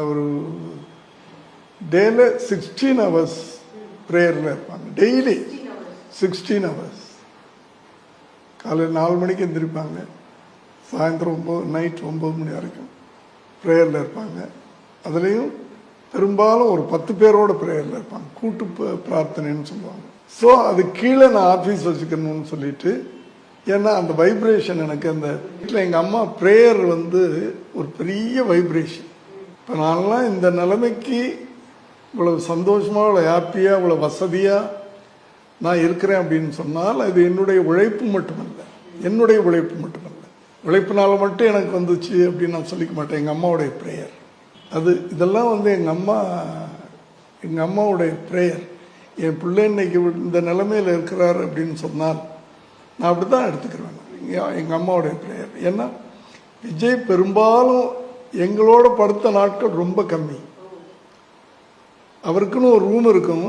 ஒரு டேல 16 hours ப்ரேயரில் இருப்பாங்க. Daily 16 hours. காலையில் 4 மணிக்கு எந்திரிப்பாங்க, சாயந்தரம் நைட் 9 மணி வரைக்கும் ப்ரேயரில் இருப்பாங்க. அதுலேயும் பெரும்பாலும் ஒரு 10 பேரோட ப்ரேயரில் இருப்பாங்க. கூட்டு பிரார்த்தனைன்னு சொல்லுவாங்க. ஸோ அது கீழே நான் ஆஃபீஸ் வச்சுக்கணும்னு சொல்லிட்டு, ஏன்னா அந்த வைப்ரேஷன் எனக்கு அந்த வீட்டில் எங்கள் அம்மா ப்ரேயர் ஒரு பெரிய வைப்ரேஷன். இப்போ நான்லாம் இந்த நிலைமைக்கு இவ்வளவு சந்தோஷமாக, இவ்வளோ ஹாப்பியாக, இவ்வளோ வசதியாக நான் இருக்கிறேன் அப்படின்னு சொன்னால் அது என்னுடைய உழைப்பு மட்டுமல்ல, என்னுடைய உழைப்பு மட்டுமல்ல. உழைப்பினால மட்டும் எனக்கு வந்துச்சு அப்படின்னு நான் சொல்லிக்க மாட்டேன். எங்கள் அம்மாவுடைய ப்ரேயர் அது. இதெல்லாம் எங்கள் அம்மாவுடைய ப்ரேயர். என் பிள்ளை இன்னைக்கு இந்த நிலைமையில் இருக்கிறார் அப்படின்னு சொன்னால் நான் அப்படி தான் எடுத்துக்கிறேன். எங்கள் அம்மாவுடைய ப்ரேயர். ஏன்னா விஜய் பெரும்பாலும் எங்களோட படுத்த நாட்கள் ரொம்ப கம்மி. அவருக்குன்னு ஒரு ரூம் இருக்கும்,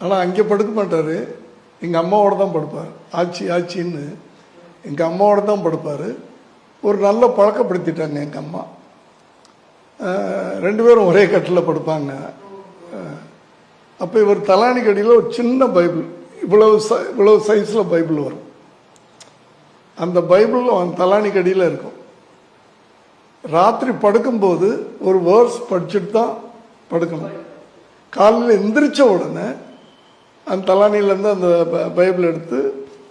ஆனால் அங்கே படுக்க மாட்டார். எங்கள் அம்மாவோட தான் படுப்பார். ஆச்சின்னு எங்கள் அம்மாவோட தான் படுப்பார். ஒரு நல்ல பழக்கப்படுத்திட்டாங்க எங்கள் அம்மா. 2 பேரும் ஒரே கட்டில் படுப்பாங்க. அப்போ இவர் தலானி கடியில் ஒரு சின்ன பைபிள், இவ்வளவு சைஸில் பைபிள் வரும். அந்த பைபிள் அவன் தலானி கடியில் இருக்கும். ராத்திரி படுக்கும்போது ஒரு வேர்ஸ் படிச்சுட்டு தான் படுக்கணும். காலையில் எந்திரிச்ச உடனே அந்த தலானியிலேருந்து அந்த பைபிள் எடுத்து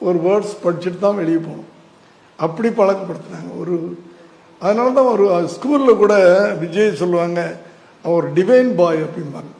ஒரு வேர்ட்ஸ் படிச்சுட்டு தான் வெளியே போகணும். அப்படி பழக்கப்படுத்தினாங்க. அதனால தான் ஒரு ஸ்கூலில் கூட விஜய் சொல்லுவாங்க, அவர் டிவைன் பாய் அப்படிம்பாங்க.